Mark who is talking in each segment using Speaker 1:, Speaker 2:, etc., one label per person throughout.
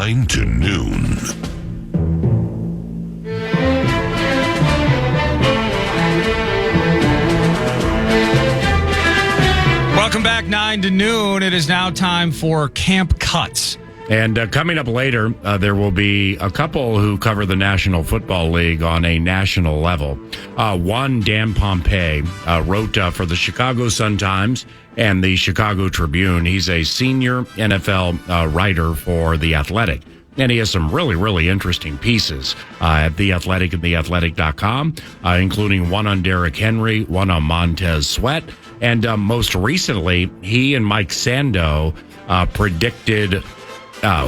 Speaker 1: 9 to noon.
Speaker 2: Welcome back, 9 to noon. It is now time for Camp Cuts.
Speaker 3: And coming up later, there will be a couple who cover the National Football League on a national level. One, Dan Pompei, wrote for the Chicago Sun-Times and the Chicago Tribune. He's a senior NFL writer for The Athletic. And he has some really, really interesting pieces at The Athletic and theathletic.com, including one on Derrick Henry, one on Montez Sweat. And most recently, he and Mike Sando predicted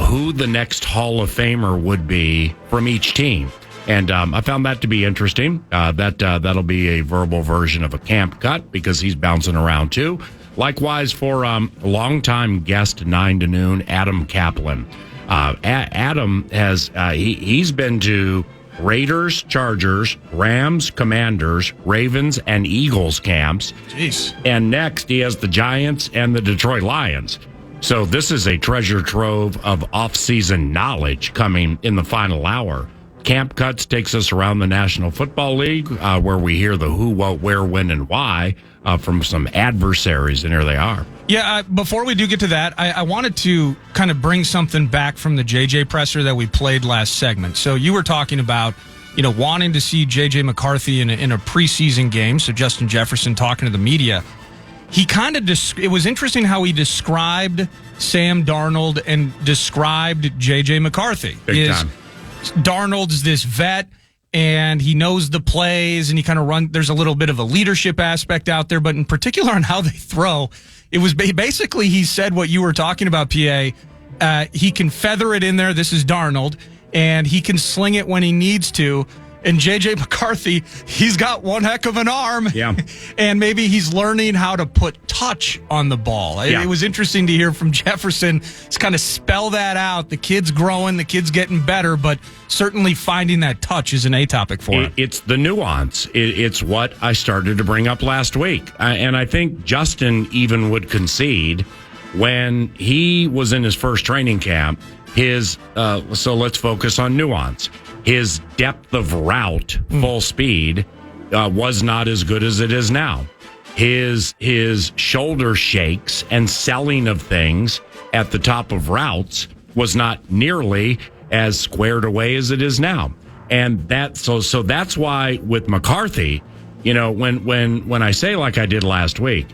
Speaker 3: who the next Hall of Famer would be from each team. And I found that to be interesting. That'll be a verbal version of a camp cut because he's bouncing around too. Likewise for longtime guest 9 to noon, Adam Kaplan. Adam has he's been to Raiders, Chargers, Rams, Commanders, Ravens, and Eagles camps.
Speaker 2: Jeez.
Speaker 3: And next he has the Giants and the Detroit Lions. So this is a treasure trove of off-season knowledge coming in the final hour. Camp Cuts takes us around the National Football League, where we hear the who, what, where, when, and why from some adversaries, and here they are.
Speaker 2: Yeah, before we do get to that, I wanted to kind of bring something back from the JJ presser that we played last segment. So you were talking about, wanting to see JJ McCarthy in a preseason game. So Justin Jefferson talking to the media. He kind of it was interesting how he described Sam Darnold and described JJ McCarthy.
Speaker 3: Big time.
Speaker 2: Darnold's this vet and he knows the plays and he kind of there's a little bit of a leadership aspect out there, but in particular on how they throw, it was basically he said what you were talking about, PA. He can feather it in there. This is Darnold, and he can sling it when he needs to. And J.J. McCarthy, he's got one heck of an arm.
Speaker 3: Yeah.
Speaker 2: And maybe he's learning how to put touch on the ball.
Speaker 3: Yeah.
Speaker 2: It was interesting to hear from Jefferson to kind of spell that out. The kid's growing, the kid's getting better, but certainly finding that touch is an A topic for him.
Speaker 3: It's the nuance. It's what I started to bring up last week. And I think Justin even would concede when he was in his first training camp, so let's focus on nuance. His depth of route, full speed, was not as good as it is now. His shoulder shakes and selling of things at the top of routes was not nearly as squared away as it is now. And so that's why with McCarthy, when I say like I did last week,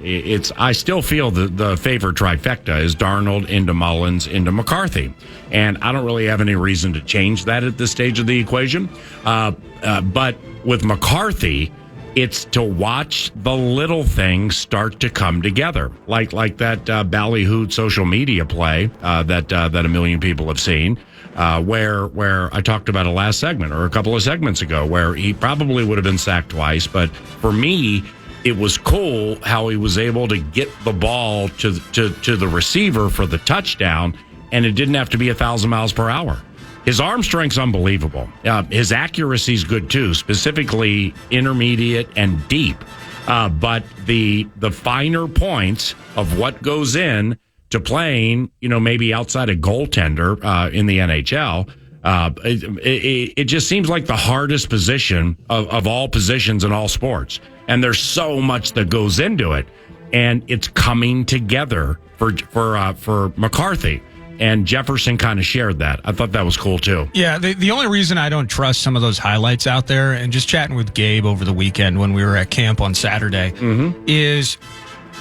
Speaker 3: I still feel the favorite trifecta is Darnold into Mullins into McCarthy. And I don't really have any reason to change that at this stage of the equation. But with McCarthy, it's to watch the little things start to come together. Like that ballyhooed social media play that a million people have seen. Where I talked about a last segment or a couple of segments ago where he probably would have been sacked twice. But for me, it was cool how he was able to get the ball to the receiver for the touchdown, and it didn't have to be 1,000 miles per hour. His arm strength's unbelievable. His accuracy's good too, specifically intermediate and deep. But the finer points of what goes in to playing, maybe outside a goaltender in the NHL, it just seems like the hardest position of all positions in all sports. And there's so much that goes into it, and it's coming together for McCarthy. And Jefferson kind of shared that. I thought that was cool too.
Speaker 2: Yeah, the only reason I don't trust some of those highlights out there, and just chatting with Gabe over the weekend when we were at camp on Saturday, is,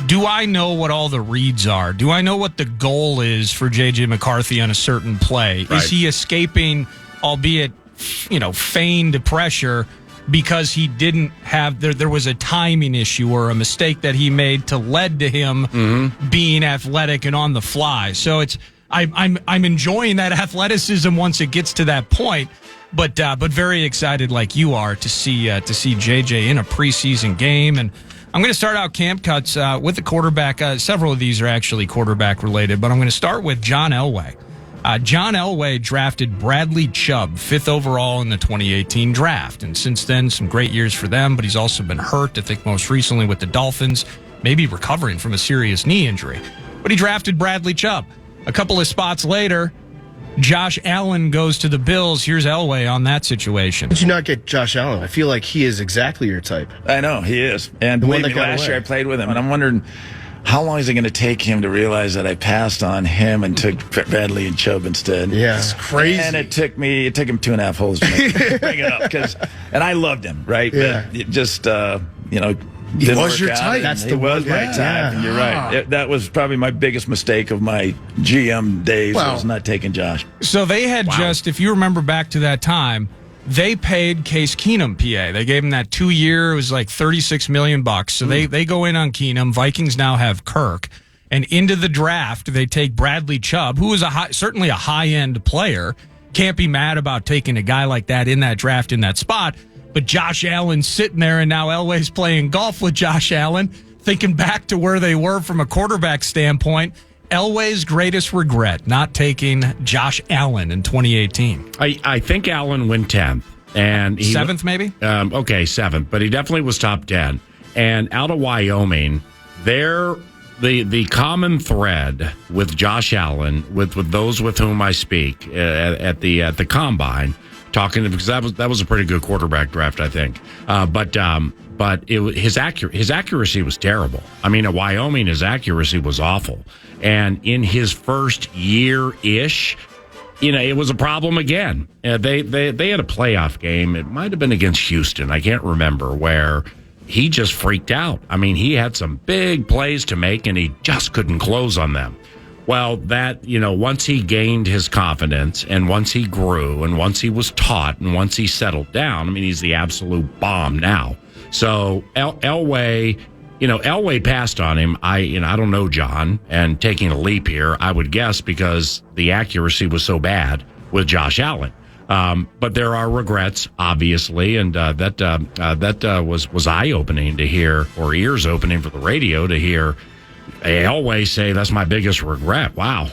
Speaker 2: do I know what all the reads are? Do I know what the goal is for J.J. McCarthy on a certain play? Right. Is he escaping, albeit, feigned pressure because he didn't have, there was a timing issue or a mistake that he made to led to him being athletic and on the fly. So I'm enjoying that athleticism once it gets to that point, but very excited like you are to see JJ in a preseason game. And I'm going to start out camp cuts with the quarterback. Several of these are actually quarterback related, but I'm going to start with John Elway. John Elway drafted Bradley Chubb 5th overall in the 2018 draft, and since then some great years for them. But he's also been hurt. I think most recently with the Dolphins, maybe recovering from a serious knee injury. But he drafted Bradley Chubb. A couple of spots later, Josh Allen goes to the Bills. Here's Elway on that situation.
Speaker 1: Did you not get Josh Allen? I feel like he is exactly your type.
Speaker 4: I know, he is. And believe me, last year I played with him, and I'm wondering how long is it going to take him to realize that I passed on him and took Bradley and Chubb instead?
Speaker 1: Yeah, it's crazy.
Speaker 4: And it took him 2.5 holes to bring it up. And I loved him, right?
Speaker 1: Yeah.
Speaker 4: But it just,
Speaker 1: he was your type.
Speaker 4: That's the was my type. Yeah. And you're right. That was probably my biggest mistake of my GM days, was not taking Josh.
Speaker 2: So they had just, if you remember back to that time, they paid Case Keenum, PA. They gave him that 2 year. It was like $36 million. So they go in on Keenum. Vikings now have Kirk. And into the draft, they take Bradley Chubb, who is certainly a high-end player. Can't be mad about taking a guy like that in that draft in that spot. But Josh Allen's sitting there, and now Elway's playing golf with Josh Allen, thinking back to where they were from a quarterback standpoint. Elway's greatest regret, not taking Josh Allen in 2018.
Speaker 3: I think Allen went 10th. And
Speaker 2: seventh, maybe?
Speaker 3: Okay, seventh. But he definitely was top 10. And out of Wyoming, the common thread with Josh Allen, with those with whom I speak at the combine, talking, because that was a pretty good quarterback draft, I think. But his accuracy was terrible. I mean, at Wyoming, his accuracy was awful. And in his first year-ish, it was a problem again. They had a playoff game. It might have been against Houston. I can't remember, where he just freaked out. I mean, he had some big plays to make, and he just couldn't close on them. Well, once he gained his confidence, and once he grew, and once he was taught, and once he settled down, I mean, he's the absolute bomb now. So Elway passed on him. I don't know, John, and taking a leap here, I would guess because the accuracy was so bad with Josh Allen. But there are regrets, obviously, and that was eye-opening to hear, or ears-opening for the radio to hear Elway say, that's my biggest regret. Wow.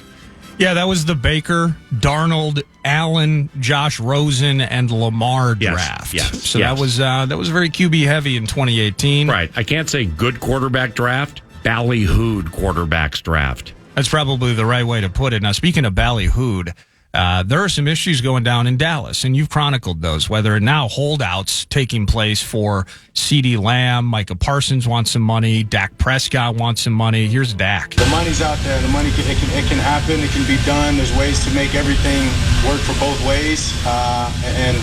Speaker 2: Yeah, that was the Baker, Darnold, Allen, Josh Rosen, and Lamar draft.
Speaker 3: Yes.
Speaker 2: So that was very QB heavy in 2018.
Speaker 3: Right. I can't say good quarterback draft, ballyhooed quarterbacks draft.
Speaker 2: That's probably the right way to put it. Now, speaking of ballyhooed, there are some issues going down in Dallas, and you've chronicled those, whether now holdouts taking place for CeeDee Lamb, Micah Parsons wants some money, Dak Prescott wants some money. Here's Dak.
Speaker 5: The money's out there. The money, it can happen. It can be done. There's ways to make everything work for both ways. And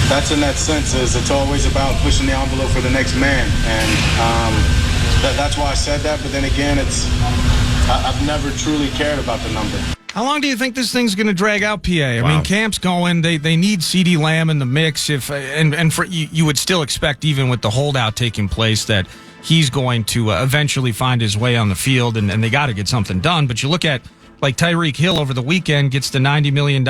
Speaker 5: that's in that sense, is it's always about pushing the envelope for the next man. And that's why I said that. But then again, I've never truly cared about the number.
Speaker 2: How long do you think this thing's going to drag out, PA? I mean, camp's going. They need CeeDee Lamb in the mix. You would still expect, even with the holdout taking place, that he's going to eventually find his way on the field, and they got to get something done. But you look at, like, Tyreek Hill over the weekend gets the $90 million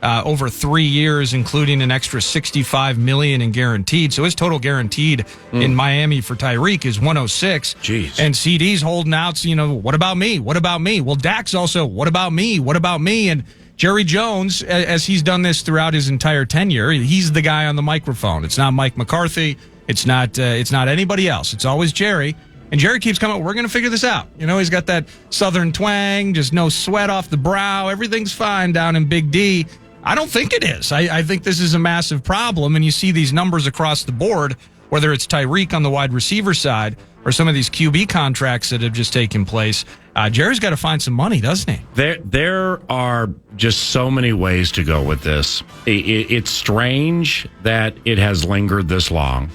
Speaker 2: over 3 years, including an extra $65 million in guaranteed. So his total guaranteed in Miami for Tyreek is 106.
Speaker 3: Jeez.
Speaker 2: And CD's holding out. So, what about me? What about me? Well, Dak's also, what about me? What about me? And Jerry Jones, as he's done this throughout his entire tenure, he's the guy on the microphone. It's not Mike McCarthy. It's not anybody else. It's always Jerry. And Jerry keeps coming, we're going to figure this out. He's got that Southern twang, just no sweat off the brow. Everything's fine down in Big D. I don't think it is. I think this is a massive problem, and you see these numbers across the board, whether it's Tyreek on the wide receiver side or some of these QB contracts that have just taken place. Jerry's got to find some money, doesn't he?
Speaker 3: There are just so many ways to go with this. It's strange that it has lingered this long.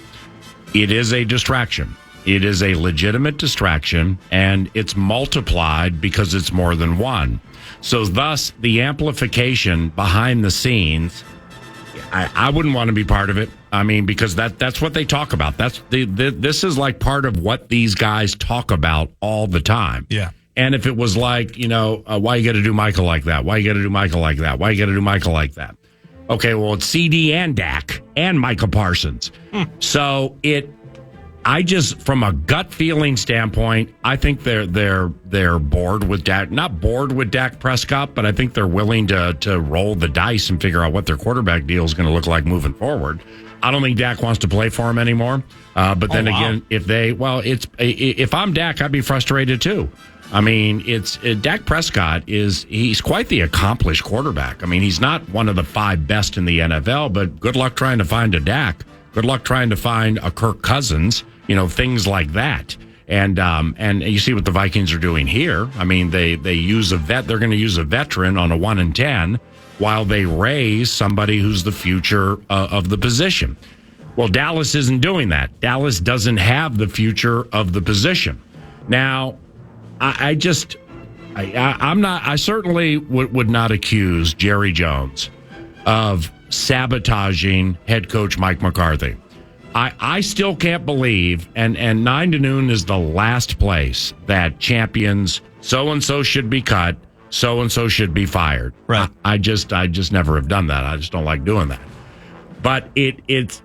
Speaker 3: It is a distraction. It is a legitimate distraction, and it's multiplied because it's more than one. So thus, the amplification behind the scenes, I wouldn't want to be part of it. I mean, because that's what they talk about. This is like part of what these guys talk about all the time.
Speaker 2: Yeah.
Speaker 3: And if it was like, why you got to do Michael like that? Why you got to do Michael like that? Why you got to do Michael like that? Okay, well, it's CD and Dak and Micah Parsons. So I just, from a gut feeling standpoint, I think they're bored with Dak. Not bored with Dak Prescott, but I think they're willing to roll the dice and figure out what their quarterback deal is going to look like moving forward. I don't think Dak wants to play for him anymore. But then again, if I'm Dak, I'd be frustrated too. I mean, Dak Prescott he's quite the accomplished quarterback. I mean, he's not one of the 5 best in the NFL, but good luck trying to find a Dak. Good luck trying to find a Kirk Cousins, things like that. And you see what the Vikings are doing here. I mean, they use they're going to use a veteran on a 1-10 while they raise somebody who's the future of the position. Well, Dallas isn't doing that. Dallas doesn't have the future of the position. Now, I certainly would not accuse Jerry Jones of sabotaging head coach Mike McCarthy. I still can't believe, and 9 to noon is the last place that champions so-and-so should be cut, so-and-so should be fired.
Speaker 2: Right.
Speaker 3: I just never have done that. I just don't like doing that. But it's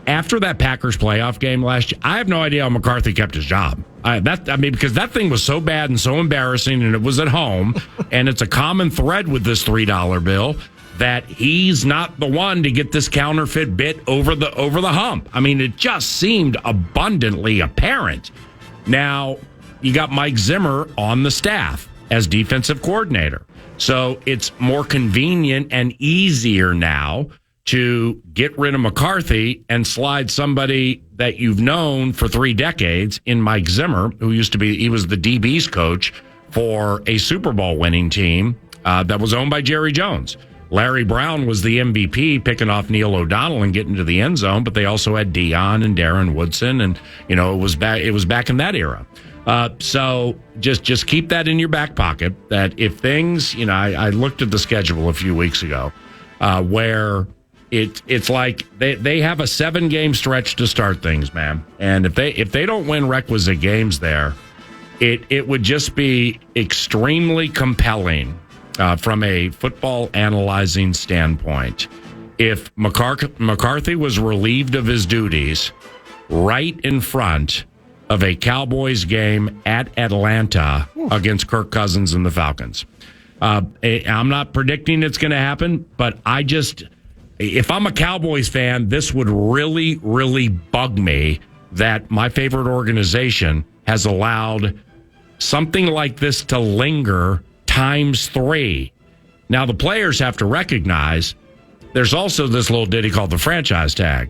Speaker 3: after that Packers playoff game last year, I have no idea how McCarthy kept his job. Because that thing was so bad and so embarrassing, and it was at home, and it's a common thread with this $3 bill that he's not the one to get this counterfeit bit over the hump. I mean, it just seemed abundantly apparent. Now, you got Mike Zimmer on the staff as defensive coordinator. So it's more convenient and easier now to get rid of McCarthy and slide somebody that you've known for 3 decades in Mike Zimmer, he was the DB's coach for a Super Bowl winning team that was owned by Jerry Jones. Larry Brown was the MVP, picking off Neil O'Donnell and getting to the end zone, but they also had Dion and Darren Woodson, and it was back in that era. So just keep that in your back pocket. That if things, I looked at the schedule a few weeks ago, where it's like they have a 7-game stretch to start things, man. And if they don't win requisite games there, it would just be extremely compelling. From a football analyzing standpoint, if McCarthy was relieved of his duties right in front of a Cowboys game at Atlanta against Kirk Cousins and the Falcons. I'm not predicting it's going to happen, but if I'm a Cowboys fan, this would really, really bug me that my favorite organization has allowed something like this to linger times 3. Now, the players have to recognize there's also this little ditty called the franchise tag,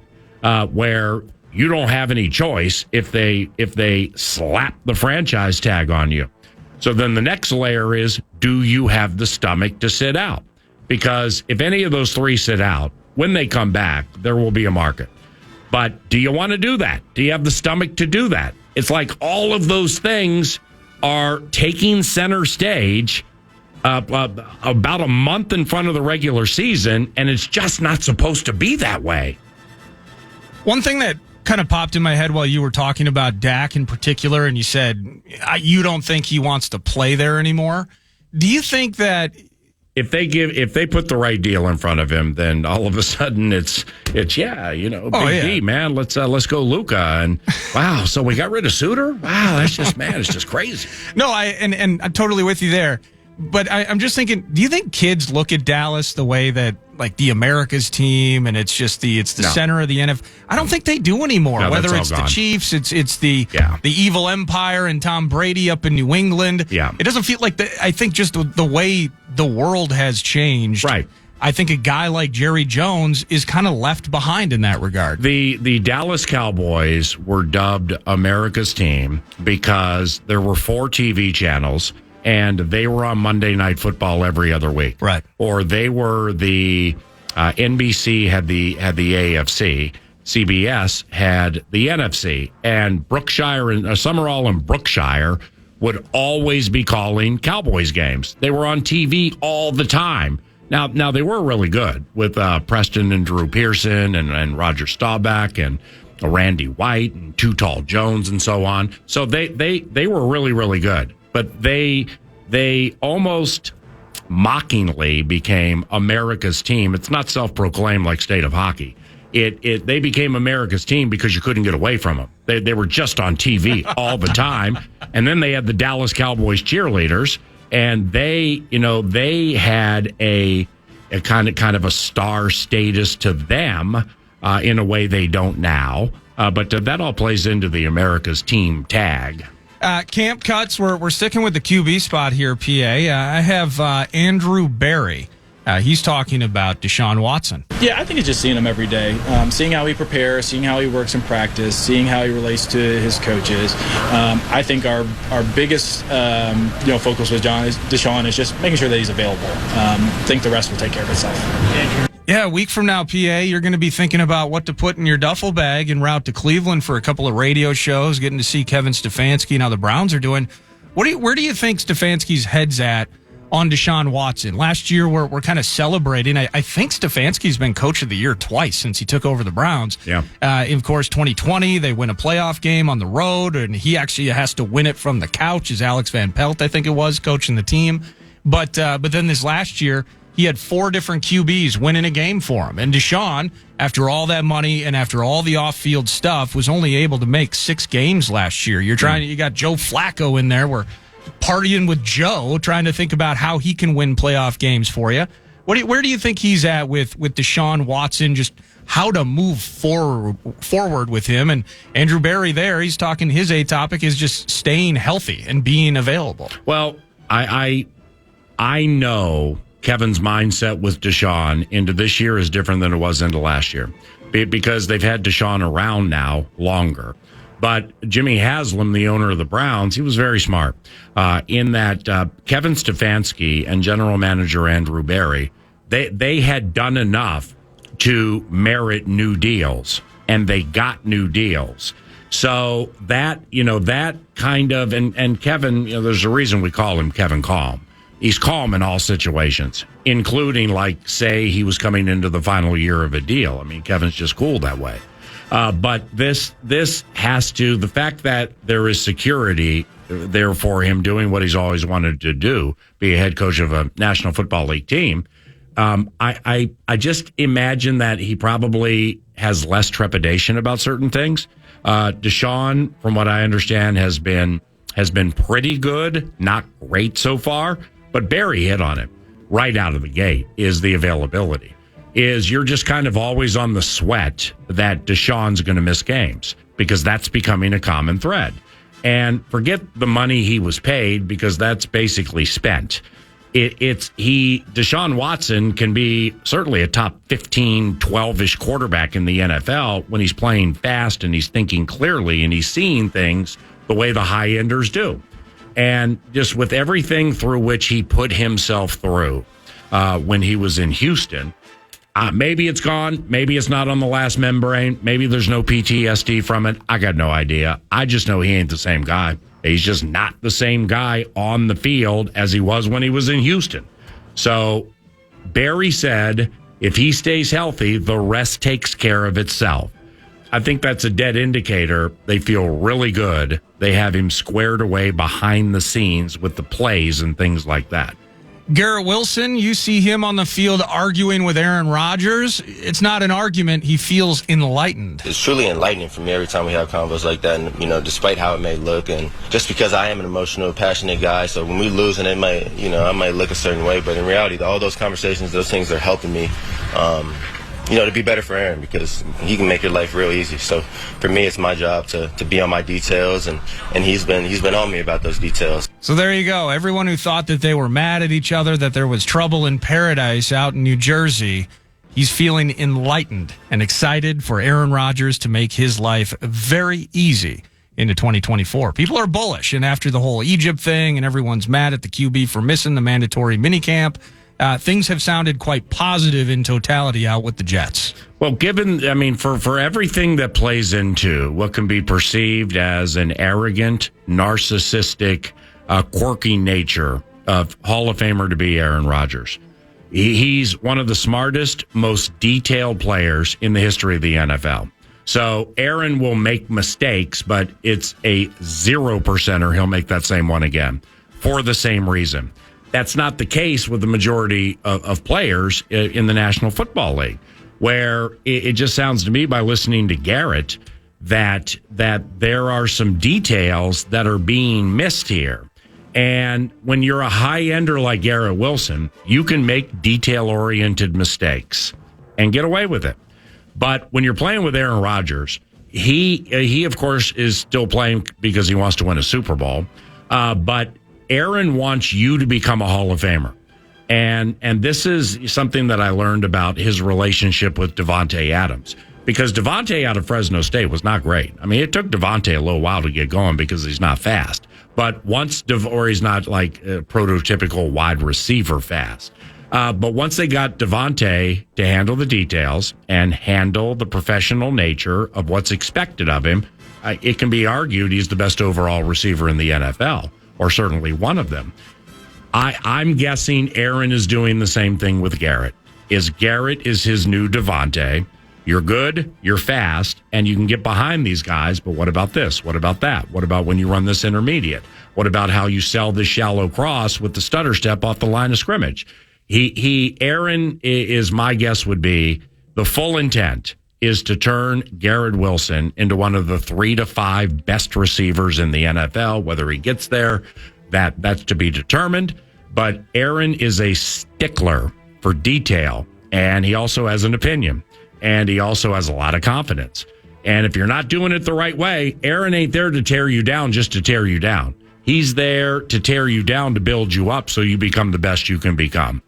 Speaker 3: where you don't have any choice if they slap the franchise tag on you. So then the next layer is, do you have the stomach to sit out? Because if any of those 3 sit out, when they come back, there will be a market. But do you want to do that? Do you have the stomach to do that? It's like all of those things are taking center stage about a month in front of the regular season, and it's just not supposed to be that way.
Speaker 2: One thing that kind of popped in my head while you were talking about Dak in particular, and you said you don't think he wants to play there anymore. Do you think that
Speaker 3: if they put the right deal in front of him, then all of a sudden it's Big D, man, let's go Luka, and wow, so we got rid of Suter? Wow, that's just it's just crazy.
Speaker 2: No, and I'm totally with you there. But I'm just thinking, do you think kids look at Dallas the way that, like, the America's team, and it's the center of the NFL? I don't think they do anymore.
Speaker 3: No,
Speaker 2: whether it's the Chiefs, it's the evil empire and Tom Brady up in New England.
Speaker 3: Yeah.
Speaker 2: It doesn't feel like I think just the way the world has changed.
Speaker 3: Right.
Speaker 2: I think a guy like Jerry Jones is kind of left behind in that regard.
Speaker 3: The Dallas Cowboys were dubbed America's team because there were 4 TV channels, and they were on Monday Night Football every other week. Right. Or they were the NBC had the AFC, CBS had the NFC, and Brookshire and Summerall and Brookshire would always be calling Cowboys games. They were on TV all the time. Now they were really good with Preston and Drew Pearson and Roger Staubach and Randy White and Too Tall Jones and so on. So they were really, really good. But they almost mockingly became America's team. It's not self-proclaimed like State of Hockey. They became America's team because you couldn't get away from them. They were just on TV all the time. And then they had the Dallas Cowboys cheerleaders, and they had a kind of a star status to them in a way they don't now. But that all plays into the America's team tag.
Speaker 2: Camp cuts, we're sticking with the QB spot here, PA. I have Andrew Berry. He's talking about Deshaun Watson.
Speaker 6: Yeah, I think it's just seeing him every day, seeing how he prepares, seeing how he works in practice, seeing how he relates to his coaches. I think our biggest focus with Deshaun is just making sure that he's available. I think the rest will take care of itself.
Speaker 2: Yeah, a week from now, PA, you're going to be thinking about what to put in your duffel bag en route to Cleveland for a couple of radio shows, getting to see Kevin Stefanski and how the Browns are doing. Where do you think Stefanski's head's at on Deshaun Watson? Last year, we're kind of celebrating. I think Stefanski's been Coach of the Year twice since he took over the Browns.
Speaker 3: Yeah.
Speaker 2: Of course, 2020, they win a playoff game on the road, and he actually has to win it from the couch as Alex Van Pelt, I think it was, coaching the team. But then this last year, he had 4 different QBs winning a game for him. And Deshaun, after all that money and after all the off-field stuff, was only able to make 6 games last year. You got Joe Flacco in there. We're partying with Joe, trying to think about how he can win playoff games for you. Where do you think he's at with Deshaun Watson, just how to move forward with him? And Andrew Berry there, he's talking, his A topic is just staying healthy and being available.
Speaker 3: Well, I know Kevin's mindset with Deshaun into this year is different than it was into last year because they've had Deshaun around now longer. But Jimmy Haslam, the owner of the Browns, he was very smart in that Kevin Stefanski and general manager Andrew Berry, they had done enough to merit new deals, and they got new deals. So that kind of, and Kevin, there's a reason we call him Kevin Calm. He's calm in all situations, including, like, say he was coming into the final year of a deal. I mean, Kevin's just cool that way. But this has to, the fact that there is security there for him doing what he's always wanted to do, be a head coach of a National Football League team. I just imagine that he probably has less trepidation about certain things. Deshaun, from what I understand, has been pretty good, not great so far. But Barry hit on it right out of the gate is the availability. Is you're just kind of always on the sweat that Deshaun's going to miss games because that's becoming a common thread. And forget the money he was paid because that's basically spent. Deshaun Watson can be certainly a top 15, 12-ish quarterback in the NFL when he's playing fast and he's thinking clearly and he's seeing things the way the high-enders do. And just with everything through which he put himself through when he was in Houston, maybe it's gone. Maybe it's not on the last membrane. Maybe there's no PTSD from it. I got no idea. I just know he ain't the same guy. He's just not the same guy on the field as he was when he was in Houston. So Barry said if he stays healthy, the rest takes care of itself. I think that's a dead indicator. They feel really good. They have him squared away behind the scenes with the plays and things like that.
Speaker 2: Garrett Wilson, you see him on the field arguing with Aaron Rodgers. It's not an argument. He feels enlightened.
Speaker 7: It's truly enlightening for me every time we have convos like that. And, despite how it may look, and just because I am an emotional, passionate guy, so when we lose and it might, I might look a certain way, but in reality, all those conversations, those things are helping me, to be better for Aaron because he can make your life real easy. So for me, it's my job to be on my details, and he's been on me about those details.
Speaker 2: So there you go. Everyone who thought that they were mad at each other, that there was trouble in paradise out in New Jersey, he's feeling enlightened and excited for Aaron Rodgers to make his life very easy into 2024. People are bullish, and after the whole Egypt thing and everyone's mad at the QB for missing the mandatory minicamp, things have sounded quite positive in totality out with the Jets.
Speaker 3: Well, for everything that plays into what can be perceived as an arrogant, narcissistic, quirky nature of Hall of Famer to be Aaron Rodgers. He's one of the smartest, most detailed players in the history of the NFL. So Aaron will make mistakes, but it's a 0%er. He'll make that same one again for the same reason. That's not the case with the majority of players in the National Football League, where it just sounds to me by listening to Garrett that there are some details that are being missed here. And when you're a high-ender like Garrett Wilson, you can make detail-oriented mistakes and get away with it. But when you're playing with Aaron Rodgers, he of course is still playing because he wants to win a Super Bowl. But Aaron wants you to become a Hall of Famer. And this is something that I learned about his relationship with Devontae Adams. Because Devontae out of Fresno State was not great. I mean, it took Devontae a little while to get going because he's not fast. But or he's not like a prototypical wide receiver fast. But once they got Devontae to handle the details and handle the professional nature of what's expected of him, it can be argued he's the best overall receiver in the NFL, or certainly one of them. I'm guessing Aaron is doing the same thing with Garrett. Garrett is his new Devontae. You're good, you're fast, and you can get behind these guys, but what about this? What about that? What about when you run this intermediate? What about how you sell this shallow cross with the stutter step off the line of scrimmage? Aaron is, my guess would be, the full intent is to turn Garrett Wilson into one of the 3 to 5 best receivers in the NFL. Whether he gets there, that's to be determined. But Aaron is a stickler for detail, and he also has an opinion. And he also has a lot of confidence. And if you're not doing it the right way, Aaron ain't there to tear you down just to tear you down. He's there to tear you down to build you up so you become the best you can become.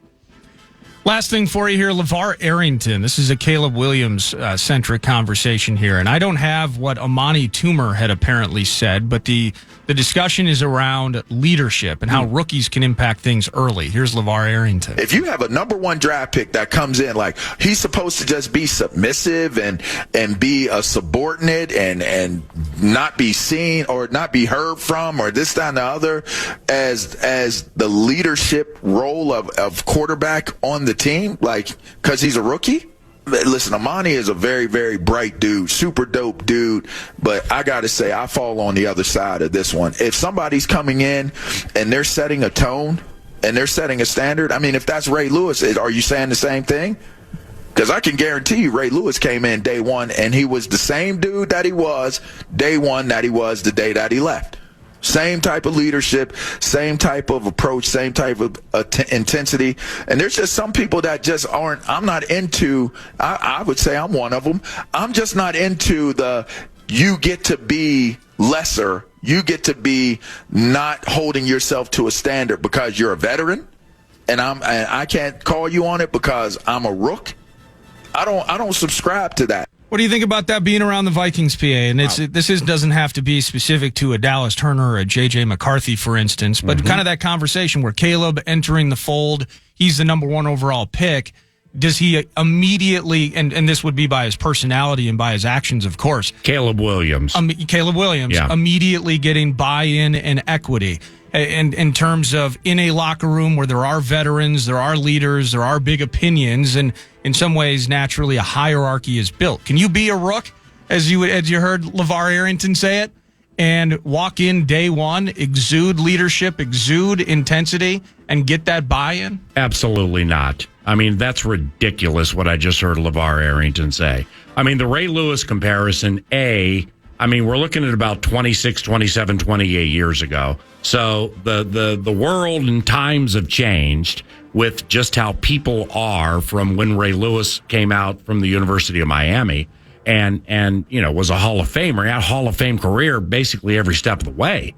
Speaker 2: Last thing for you here, LeVar Arrington. This is a Caleb Williams-centric conversation here. And I don't have what Amani Toomer had apparently said, but the discussion is around leadership and how rookies can impact things early. Here's LeVar Arrington.
Speaker 8: If you have a number 1 draft pick that comes in, like, he's supposed to just be submissive and be a subordinate and not be seen or not be heard from or this, that, and the other as the leadership role of quarterback on the team, like, because he's a rookie. Listen, Amani is a very, very bright dude, super dope dude, but I got to say, I fall on the other side of this one. If somebody's coming in and they're setting a tone and they're setting a standard, I mean, if that's Ray Lewis, are you saying the same thing? Because I can guarantee you Ray Lewis came in day one and he was the same dude that he was day one that he was the day that he left. Same type of leadership, same type of approach, same type of intensity. And there's just some people that just aren't, I'm not into, I would say I'm one of them. I'm just not into you get to be lesser. You get to be not holding yourself to a standard because you're a veteran. And I can't call you on it because I'm a rook. I don't subscribe to that.
Speaker 2: What do you think about that being around the Vikings, PA? And this doesn't have to be specific to a Dallas Turner or a J.J. McCarthy, for instance, but kind of that conversation where Caleb entering the fold, he's the number 1 overall pick. Does he immediately, and this would be by his personality and by his actions, of course.
Speaker 3: Caleb Williams.
Speaker 2: Immediately getting buy-in and equity. And in terms of in a locker room where there are veterans, there are leaders, there are big opinions, and in some ways, naturally, a hierarchy is built. Can you be a rook, as you heard LeVar Arrington say it, and walk in day one, exude leadership, exude intensity, and get that buy-in?
Speaker 3: Absolutely not. I mean, that's ridiculous what I just heard LeVar Arrington say. I mean, the Ray Lewis comparison, we're looking at about 26, 27, 28 years ago. So the world and times have changed with just how people are from when Ray Lewis came out from the University of Miami and was a Hall of Famer. He had a Hall of Fame career basically every step of the way.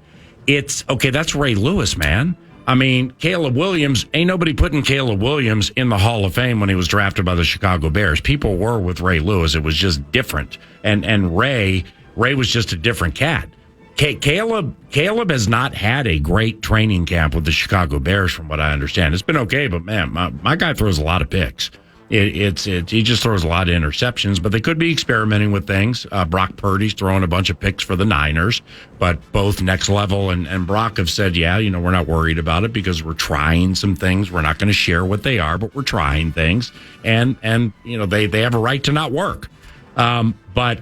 Speaker 3: It's okay. That's Ray Lewis, man. I mean, Caleb Williams, ain't nobody putting Caleb Williams in the Hall of Fame when he was drafted by the Chicago Bears. People were with Ray Lewis. It was just different. And Ray was just a different cat. Caleb has not had a great training camp with the Chicago Bears, from what I understand. It's been okay, but man, my guy throws a lot of picks. He just throws a lot of interceptions, but they could be experimenting with things. Brock Purdy's throwing a bunch of picks for the Niners, but both Next Level and Brock have said, we're not worried about it because we're trying some things. We're not going to share what they are, but we're trying things, and they have a right to not work. But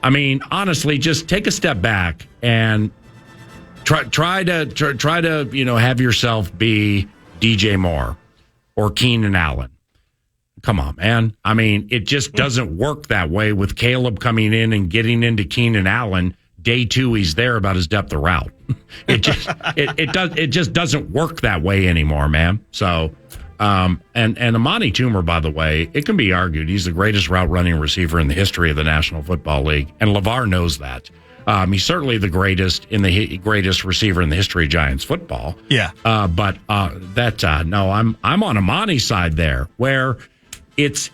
Speaker 3: I mean, honestly, just take a step back and try to have yourself be DJ Moore or Keenan Allen. Come on, man. I mean, it just doesn't work that way with Caleb coming in and getting into Keenan Allen. Day 2, he's there about his depth of route. It just doesn't work that way anymore, man. So And Amani Toomer, by the way, it can be argued he's the greatest route running receiver in the history of the National Football League, and LeVar knows that. He's certainly the greatest receiver in the history of Giants football.
Speaker 2: Yeah.
Speaker 3: But no, I'm on Amani's side there, where it's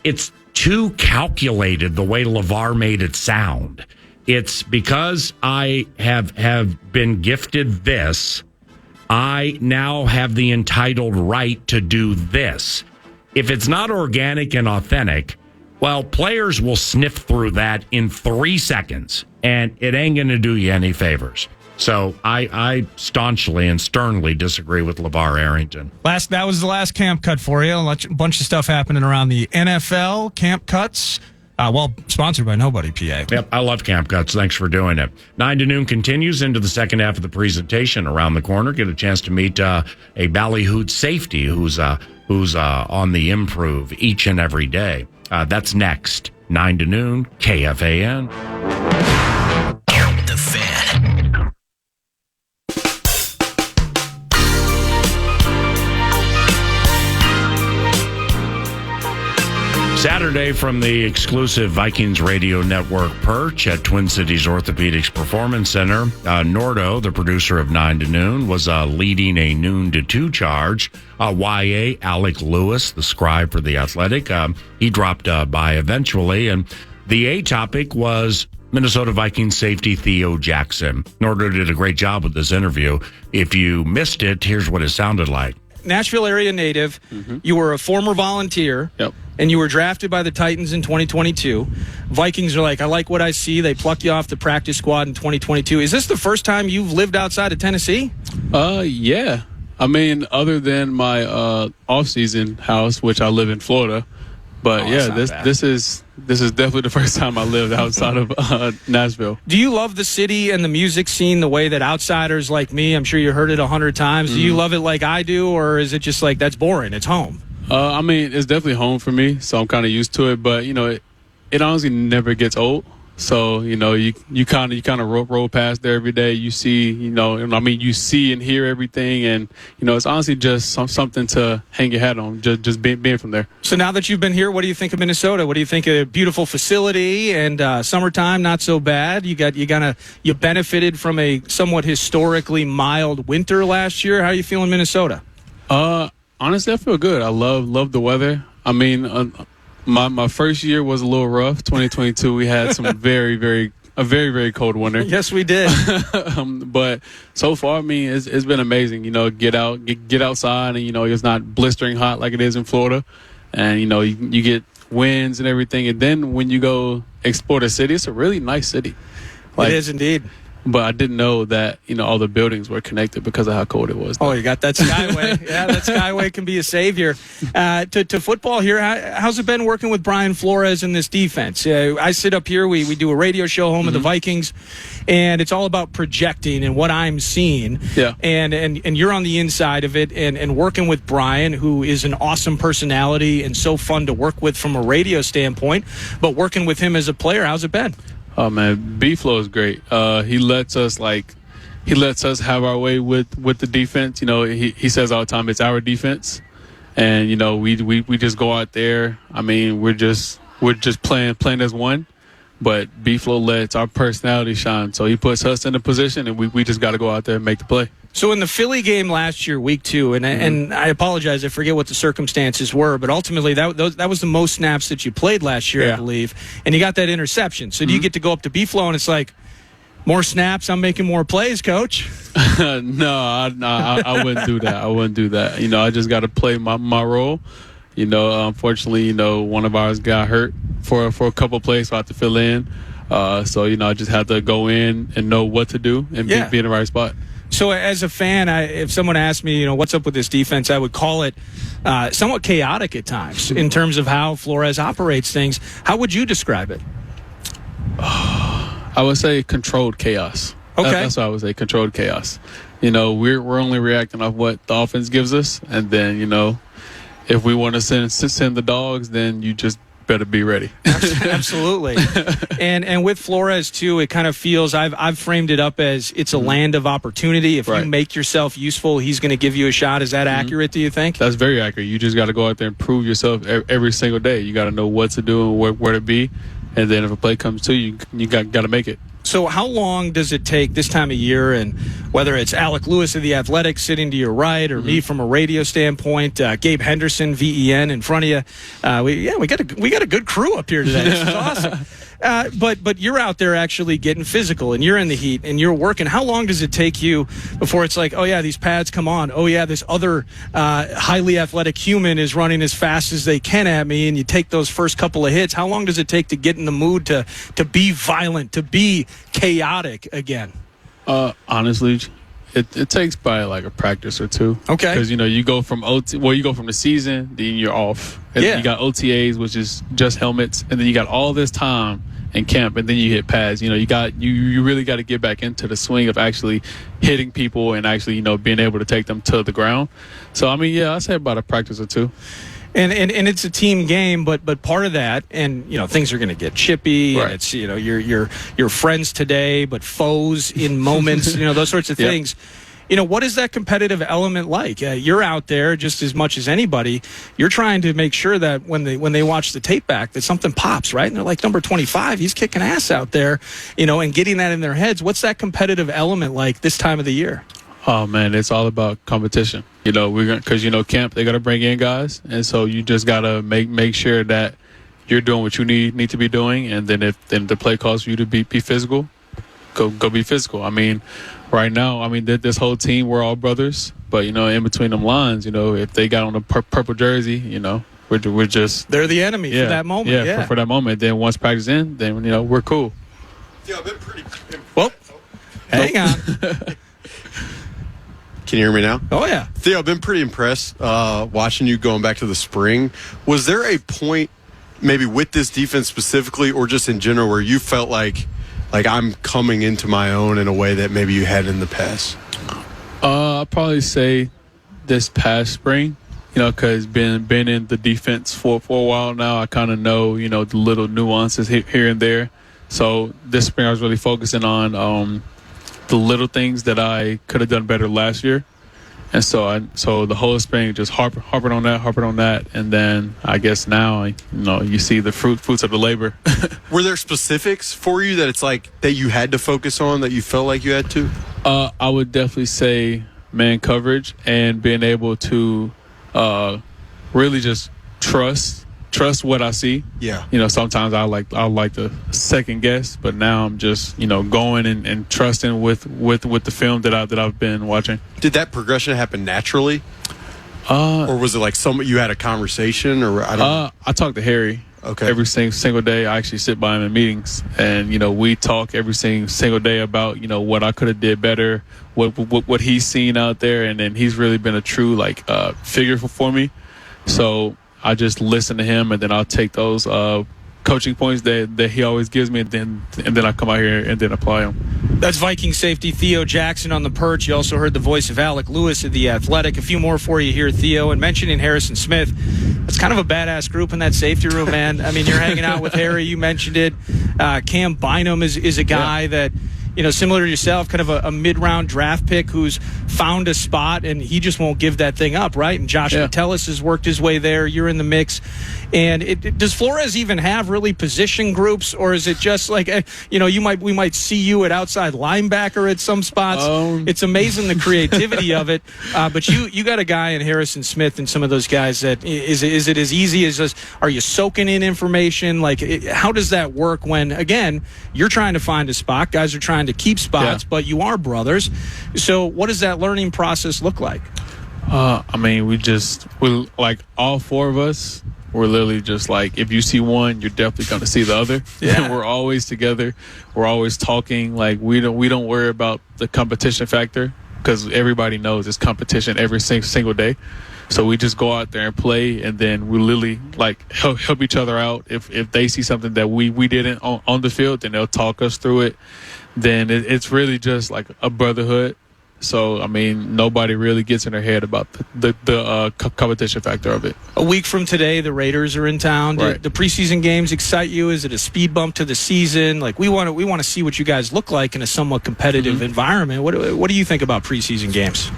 Speaker 3: too calculated the way LeVar made it sound. It's because I have been gifted this, I now have the entitled right to do this. If it's not organic and authentic, well, players will sniff through that in 3 seconds, and it ain't going to do you any favors. So I staunchly and sternly disagree with LeVar Arrington.
Speaker 2: That was the last camp cut for you. A bunch of stuff happening around the NFL camp cuts. Sponsored by Nobody, PA.
Speaker 3: Yep, I love Camp Cuts. Thanks for doing it. 9 to noon continues into the second half of the presentation. Around the corner, get a chance to meet a Ballyhoot safety who's on the improve each and every day. That's next. 9 to noon, KFAN.
Speaker 9: The Fan.
Speaker 3: Saturday from the exclusive Vikings Radio Network perch at Twin Cities Orthopedics Performance Center. Nordo, the producer of 9 to Noon, was leading a noon to 2 charge. YA, Alec Lewis, the scribe for The Athletic, he dropped by eventually. And the A topic was Minnesota Vikings safety Theo Jackson. Nordo did a great job with this interview. If you missed it, here's what it sounded like.
Speaker 10: Nashville area native. Mm-hmm. You were a former volunteer.
Speaker 11: Yep.
Speaker 10: And you were drafted by the Titans in 2022. Vikings are like, I like what I see. They pluck you off the practice squad in 2022. Is this the first time you've lived outside of Tennessee?
Speaker 11: Yeah. I mean, other than my off-season house, which I live in Florida. But this is definitely the first time I lived outside of Nashville.
Speaker 10: Do you love the city and the music scene the way that outsiders like me, I'm sure you heard it 100 times. Do you love it like I do, or is it just like that's boring? It's home.
Speaker 11: I mean, it's definitely home for me, so I'm kind of used to it. But it honestly never gets old. So you kind of roll past there every day. You see, you see and hear everything, and it's honestly just something to hang your hat on. Just being from there.
Speaker 10: So now that you've been here, what do you think of Minnesota? What do you think of a beautiful facility and summertime? Not so bad. You benefited from a somewhat historically mild winter last year. How are you feeling, Minnesota?
Speaker 11: Honestly, I feel good. I love the weather. I mean, my first year was a little rough. 2022, we had some very, very cold winter.
Speaker 10: Yes, we did.
Speaker 11: But so far, I mean, it's been amazing. Get outside, and it's not blistering hot like it is in Florida, and you get winds and everything. And then when you go explore the city, it's a really nice city.
Speaker 10: It is indeed.
Speaker 11: But I didn't know that, all the buildings were connected because of how cold it was.
Speaker 10: Oh, you got that Skyway. Yeah, that Skyway can be a savior. To football here, how's it been working with Brian Flores in this defense? I sit up here, we do a radio show home of the Vikings, and it's all about projecting and what I'm seeing.
Speaker 11: Yeah.
Speaker 10: And you're on the inside of it, and working with Brian, who is an awesome personality and so fun to work with from a radio standpoint, but working with him as a player, how's it been?
Speaker 11: Oh man, B-Flow is great. He lets us have our way with the defense. He says all the time it's our defense, and we just go out there. I mean, we're just playing as one, but B-Flow lets our personality shine. So he puts us in a position, and we just got to go out there and make the play.
Speaker 10: So in the Philly game last year, week 2, and I apologize, I forget what the circumstances were, but ultimately that was the most snaps that you played last year, I believe, and you got that interception. So do you get to go up to B-Flow and it's like, more snaps, I'm making more plays, Coach?
Speaker 11: No, I wouldn't do that. I wouldn't do that. I just got to play my role. Unfortunately, one of ours got hurt for a couple plays, so I had to fill in. So I just had to go in and know what to do and be in the right spot.
Speaker 10: So as a fan, if someone asked me, what's up with this defense, I would call it somewhat chaotic at times in terms of how Flores operates things. How would you describe it?
Speaker 11: I would say controlled chaos.
Speaker 10: Okay.
Speaker 11: That's what I would say, controlled chaos. We're only reacting off what the offense gives us, and then, if we want to send the dogs, then you just better be ready.
Speaker 10: Absolutely. And with Flores too, it kind of feels I've framed it up as it's a land of opportunity. If you make yourself useful, he's going to give you a shot. Is that accurate, do you think?
Speaker 11: That's very accurate. You just got to go out there and prove yourself every single day. You got to know what to do and where to be, and then if a play comes to you, you got to make it.
Speaker 10: So how long does it take this time of year, and whether it's Alec Lewis of The Athletic sitting to your right, or me from a radio standpoint, Gabe Henderson, VEN in front of you? We got a good crew up here today. This is awesome. But you're out there actually getting physical, and you're in the heat, and you're working. How long does it take you before it's like, oh yeah, these pads come on. Oh yeah, this other highly athletic human is running as fast as they can at me, and you take those first couple of hits. How long does it take to get in the mood to be violent, to be chaotic again?
Speaker 11: Honestly, it takes probably like a practice or two.
Speaker 10: Okay.
Speaker 11: Because, you go from you go from the season, then you're off. And then you got OTAs, which is just helmets, and then you got all this time in camp, and then you hit pads. You really got to get back into the swing of actually hitting people and actually, being able to take them to the ground. So, I'd say about a practice or two.
Speaker 10: And it's a team game, but part of that, and things are going to get chippy, and it's you're friends today, but foes in moments, those sorts of things. What is that competitive element like? You're out there just as much as anybody. You're trying to make sure that when they watch the tape back, that something pops, right? And they're like, number 25, he's kicking ass out there, and getting that in their heads. What's that competitive element like this time of the year?
Speaker 11: Oh man, it's all about competition. Because camp, they got to bring in guys, and so you just gotta make sure that you're doing what you need to be doing, and then if the play calls for you to be physical, go be physical. Right now, this whole team, we're all brothers, but in between them lines, if they got on a purple jersey, we're just
Speaker 10: they're the enemy for that moment.
Speaker 11: Yeah, for that moment. Then once practice in, then we're cool.
Speaker 9: Yeah, I've been pretty.
Speaker 10: Well, hang on.
Speaker 9: Can you hear me now?
Speaker 10: Oh, yeah.
Speaker 9: Theo, I've been pretty impressed watching you going back to the spring. Was there a point, maybe with this defense specifically, or just in general, where you felt like I'm coming into my own in a way that maybe you had in the past?
Speaker 11: I'd probably say this past spring, because been in the defense for a while now. I kind of know, the little nuances here and there. So this spring I was really focusing on the little things that I could have done better last year. And so the whole spring just harping on that, and then I guess now you see the fruits of the labor.
Speaker 9: Were there specifics for you that it's like that you had to focus on, that you felt like you had to?
Speaker 11: I would definitely say man coverage and being able to really just trust what I see.
Speaker 9: Yeah.
Speaker 11: Sometimes I like to second guess, but now I'm just going and trusting with the film that I've been watching.
Speaker 9: Did that progression happen naturally, or was it like you had a conversation, or I don't know?
Speaker 11: I talk to Harry.
Speaker 9: Okay.
Speaker 11: Every single day. I actually sit by him in meetings, and we talk every single day about what I could have did better, what he's seen out there, and then he's really been a true figure for me. So I just listen to him, and then I'll take those coaching points that he always gives me, and then I come out here and then apply them.
Speaker 10: That's Viking safety Theo Jackson on the perch. You also heard the voice of Alec Lewis of The Athletic. A few more for you here, Theo. And mentioning Harrison Smith, it's kind of a badass group in that safety room, man. You're hanging out with Harry. You mentioned it. Cam Bynum is a guy that, similar to yourself, kind of a mid-round draft pick who's found a spot, and he just won't give that thing up, right? And Josh Metellus has worked his way there. You're in the mix. And does Flores even have really position groups, or is it just like, we might see you at outside linebacker at some spots? It's amazing the creativity of it. But you got a guy in Harrison Smith and some of those guys that is it as easy as just, are you soaking in information? How does that work when, again, you're trying to find a spot, guys are trying to keep spots, but you are brothers. So what does that learning process look like?
Speaker 11: We like all four of us. We're literally just like, if you see one, you're definitely going to see the other. Yeah. We're always together. We're always talking. We don't worry about the competition factor, because everybody knows it's competition every single day. So we just go out there and play, and then we literally help each other out. If they see something that we didn't on the field, then they'll talk us through it. Then it's really just like a brotherhood. So, I mean, nobody really gets in their head about the competition factor of it.
Speaker 10: A week from today, the Raiders are in town.
Speaker 11: Right.
Speaker 10: The preseason games excite you? Is it a speed bump to the season? Like, we want to see what you guys look like in a somewhat competitive environment. What do you think about preseason games?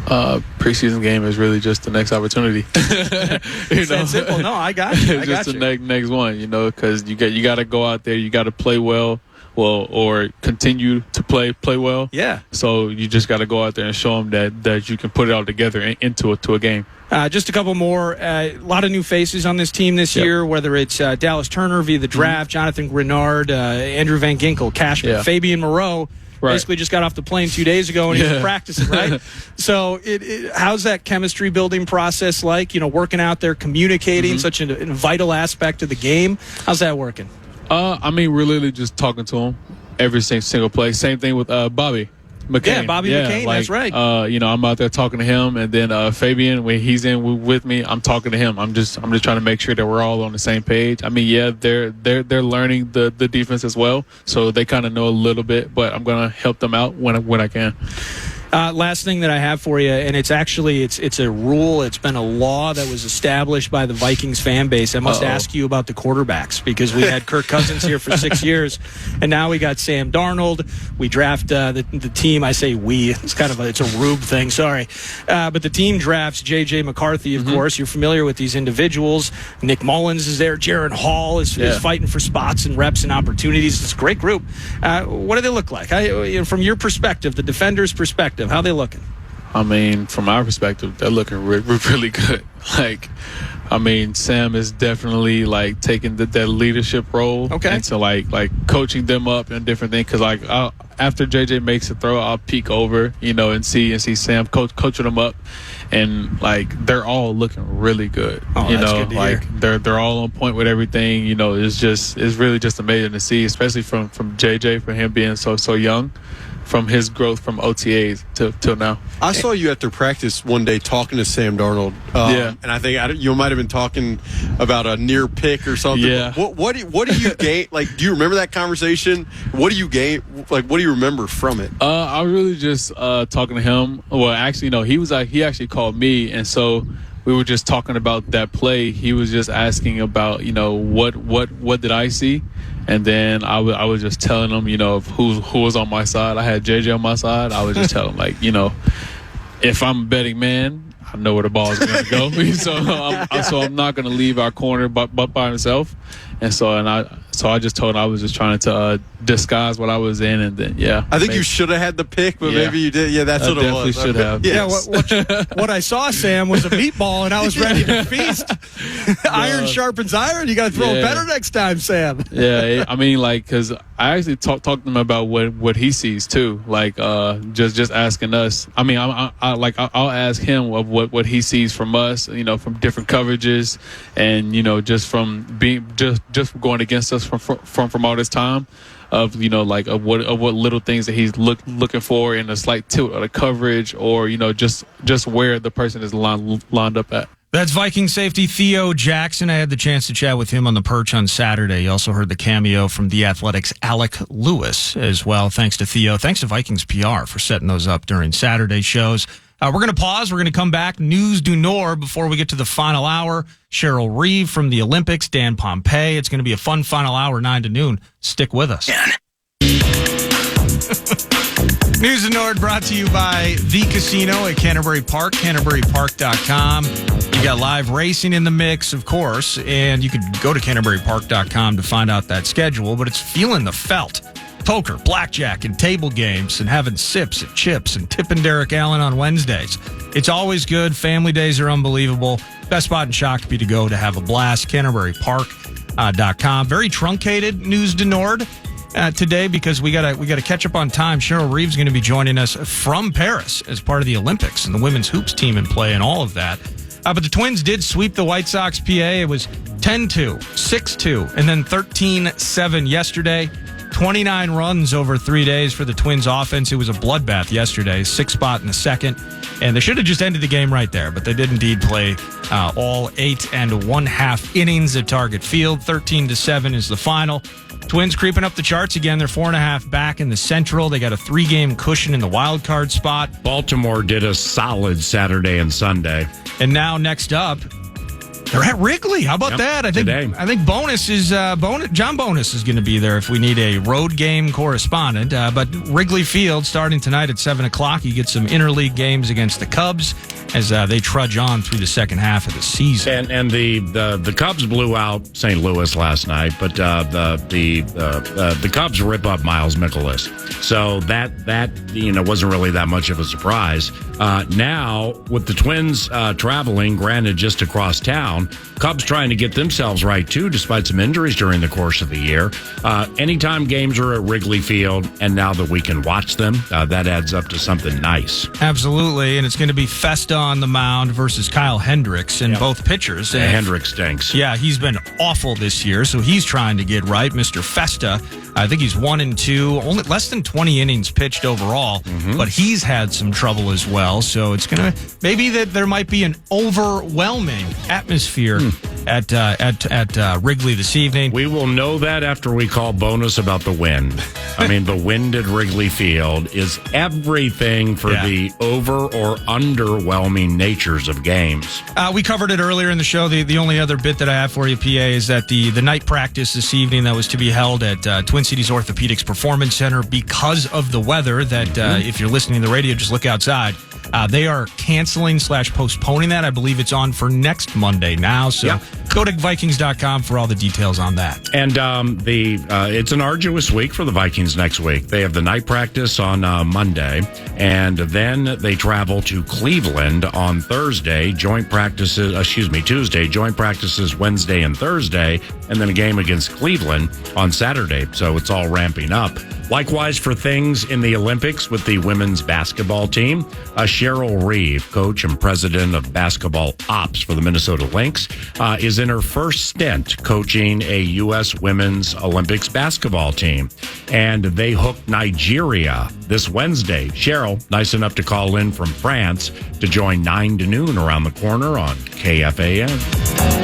Speaker 11: Preseason game is really just the next opportunity.
Speaker 10: It's that simple. No, I got you.
Speaker 11: It's just the next one, because you got to go out there, you got to play well, or continue to play well.
Speaker 10: Yeah.
Speaker 11: So you just got to go out there and show them that you can put it all together into a game.
Speaker 10: Just a couple more. A lot of new faces on this team this year, whether it's Dallas Turner via the draft, Jonathan Grenard, Andrew Van Ginkel, Cashman, Fabian Moreau.
Speaker 11: Right.
Speaker 10: Basically just got off the plane 2 days ago and he was practicing, right? So how's that chemistry building process like? Working out there, communicating, such a vital aspect of the game. How's that working?
Speaker 11: I mean, we're literally just talking to him every single play. Same thing with Bobby McCain.
Speaker 10: Yeah, Bobby McCain, that's right.
Speaker 11: I'm out there talking to him, and then Fabian, when he's in with me, I'm talking to him. I'm just trying to make sure that we're all on the same page. I mean, they're learning the defense as well, so they kind of know a little bit, but I'm gonna help them out when I can.
Speaker 10: Last thing that I have for you, and it's a rule. It's been a law that was established by the Vikings fan base. I must ask you about the quarterbacks, because we had Kirk Cousins here for 6 years, and now we got Sam Darnold. We draft the team. I say we. It's a Rube thing. Sorry, but the team drafts J.J. McCarthy. Of course, you're familiar with these individuals. Nick Mullins is there. Jaron Hall is fighting for spots and reps and opportunities. It's a great group. What do they look like? From your perspective, the defender's perspective. How they looking?
Speaker 11: I mean, from our perspective, they're looking really good. Sam is definitely taking that leadership role, and so coaching them up and different things. Because after JJ makes a throw, I'll peek over, and see Sam coaching them up, and they're all looking really good.
Speaker 10: That's good to hear.
Speaker 11: They're all on point with everything. It's really just amazing to see, especially from JJ, for him being so young. From his growth from OTAs till now.
Speaker 9: I saw you after practice one day talking to Sam Darnold. And I think you might have been talking about a near pick or something.
Speaker 11: Yeah.
Speaker 9: What do you gain? Do you remember that conversation? What do you gain? What do you remember from it?
Speaker 11: I was really just talking to him. Well, actually, no. He actually called me, and so we were just talking about that play. He was just asking about what did I see. And then I was just telling him, who was on my side. I had JJ on my side. I was just telling him, if I'm a betting man, I know where the ball is going to go. so I'm not going to leave our corner by himself. And so I just told him I was just trying to disguise what I was in, and then
Speaker 9: I think you should have had the pick, but maybe you did. Yeah, that's what it was.
Speaker 11: Definitely should have.
Speaker 10: Yeah, what I saw, Sam, was a meatball, and I was ready to feast. Iron sharpens iron. You got to throw it better next time, Sam.
Speaker 11: Yeah, because I actually talked to him about what he sees too. Just asking us. I mean, I'll ask him of what he sees from us. From different coverages, and just from being just going against us from all this time. Of what little things that he's looking for in a slight tilt of the coverage, or just where the person is lined up at.
Speaker 2: That's Viking safety Theo Jackson. I had the chance to chat with him on the perch on Saturday. You also heard the cameo from The Athletic's Alec Lewis as well. Thanks to Theo. Thanks to Vikings PR for setting those up during Saturday shows. We're going to pause. We're going to come back. News du Nord before we get to the final hour. Cheryl Reeve from the Olympics, Dan Pompei. It's going to be a fun final hour, 9 to noon. Stick with us. News du Nord brought to you by The Casino at Canterbury Park, CanterburyPark.com. You got live racing in the mix, of course, and you can go to CanterburyPark.com to find out that schedule, but it's feeling the felt. Poker, blackjack, and table games, and having sips and chips and tipping Derek Allen on Wednesdays. It's always good. Family days are unbelievable. Best spot in Shakopee to go to have a blast. CanterburyPark.com. Very truncated News du Nord today because we gotta catch up on time. Cheryl Reeve's going to be joining us from Paris as part of the Olympics and the women's hoops team in play and all of that. But the Twins did sweep the White Sox PA. It was 10-2, 6-2, and then 13-7 yesterday. 29 runs over 3 days for the Twins offense. It was a bloodbath yesterday, 6th spot in the second. And they should have just ended the game right there, but they did indeed play all 8 1/2 innings at Target Field. 13-7 is the final. Twins creeping up the charts again. They're 4.5 back in the Central. They got a 3-game cushion in the wild card spot.
Speaker 3: Baltimore did a solid Saturday and Sunday.
Speaker 2: And now next up, they're at Wrigley. How about that? I think John Bonus is going to be there if we need a road game correspondent. But Wrigley Field starting tonight at 7 o'clock. You get some interleague games against the Cubs as they trudge on through the second half of the season.
Speaker 3: And the Cubs blew out St. Louis last night, but the Cubs rip up Miles Mikolas. So that wasn't really that much of a surprise. Now with the Twins traveling, granted just across town, Cubs trying to get themselves right too, despite some injuries during the course of the year. Anytime games are at Wrigley Field, and now that we can watch them, that adds up to something nice.
Speaker 2: Absolutely, and it's going to be Festa on the mound versus Kyle Hendricks, and both pitchers.
Speaker 3: And Hendricks stinks.
Speaker 2: Yeah, he's been awful this year, so he's trying to get right. Mr. Festa, I think he's 1-2, only less than 20 innings pitched overall, but he's had some trouble as well. So it's gonna maybe that there might be an overwhelming atmosphere at Wrigley this evening.
Speaker 3: We will know that after we call Bonus about the wind. I mean, the wind at Wrigley Field is everything for the over or underwhelming natures of games.
Speaker 2: We covered it earlier in the show. The only other bit that I have for you, PA, is that the night practice this evening that was to be held at Twin Cities Orthopedics Performance Center, because of the weather, that if you're listening to the radio, just look outside. They are canceling / postponing that. I believe it's on for next Monday now. So go to Vikings.com for all the details on that.
Speaker 3: And it's an arduous week for the Vikings next week. They have the night practice on Monday, and then they travel to Cleveland on Thursday. Tuesday. Joint practices Wednesday and Thursday, and then a game against Cleveland on Saturday. So it's all ramping up. Likewise for things in the Olympics with the women's basketball team. Cheryl Reeve, coach and president of basketball ops for the Minnesota Lynx, is in her first stint coaching a U.S. women's Olympics basketball team. And they hooked Nigeria this Wednesday. Cheryl, nice enough to call in from France to join 9 to noon around the corner on KFAN.